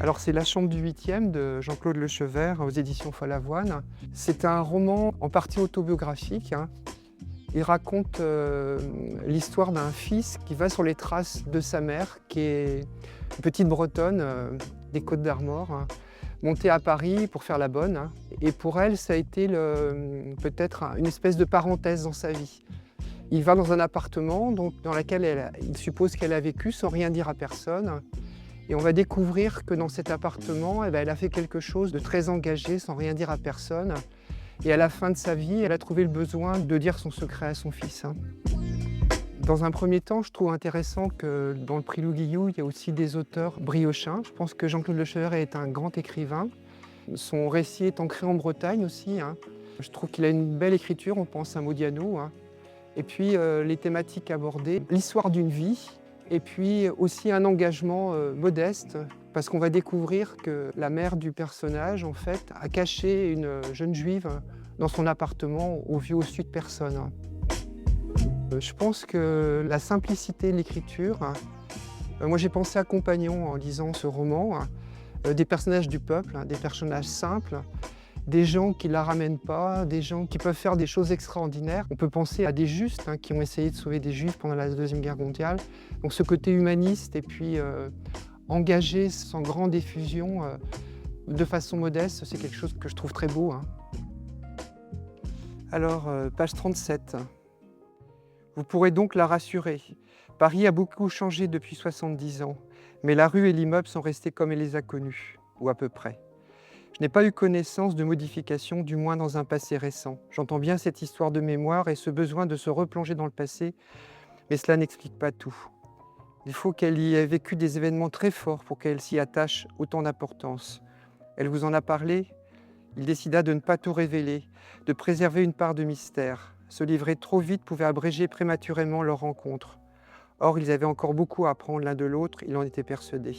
Alors c'est La Chambre du 8e de Jean-Claude Lechevert aux éditions Follavoine. C'est un roman en partie autobiographique, hein. Il raconte l'histoire d'un fils qui va sur les traces de sa mère, qui est une petite Bretonne des Côtes-d'Armor, hein, montée à Paris pour faire la bonne, hein. Et pour elle, ça a été peut-être une espèce de parenthèse dans sa vie. Il va dans un appartement dans lequel il suppose qu'elle a vécu sans rien dire à personne. Et on va découvrir que dans cet appartement, elle a fait quelque chose de très engagé sans rien dire à personne. Et à la fin de sa vie, elle a trouvé le besoin de dire son secret à son fils, hein. Dans un premier temps, je trouve intéressant que dans le prix Louis Guillou, il y a aussi des auteurs briochins. Je pense que Jean-Claude Lechevert est un grand écrivain. Son récit est ancré en Bretagne aussi, hein. Je trouve qu'il a une belle écriture, on pense à Modiano, hein. Et puis les thématiques abordées, l'histoire d'une vie, et puis aussi un engagement modeste, parce qu'on va découvrir que la mère du personnage, en fait, a caché une jeune juive dans son appartement au vu au su de personne. Je pense que la simplicité de l'écriture, moi j'ai pensé à Compagnon en lisant ce roman, des personnages du peuple, des personnages simples, des gens qui ne la ramènent pas, des gens qui peuvent faire des choses extraordinaires. On peut penser à des justes qui ont essayé de sauver des juifs pendant la Deuxième Guerre mondiale. Donc ce côté humaniste et puis engagé sans grande effusion, de façon modeste, c'est quelque chose que je trouve très beau, hein. Alors, page 37. Vous pourrez donc la rassurer. Paris a beaucoup changé depuis 70 ans, mais la rue et l'immeuble sont restés comme elle les a connus, ou à peu près. Je n'ai pas eu connaissance de modifications, du moins dans un passé récent. J'entends bien cette histoire de mémoire et ce besoin de se replonger dans le passé, mais cela n'explique pas tout. Il faut qu'elle y ait vécu des événements très forts pour qu'elle s'y attache autant d'importance. Elle vous en a parlé? Il décida de ne pas tout révéler, de préserver une part de mystère. Se livrer trop vite pouvait abréger prématurément leur rencontre. Or, ils avaient encore beaucoup à apprendre l'un de l'autre, il en était persuadé.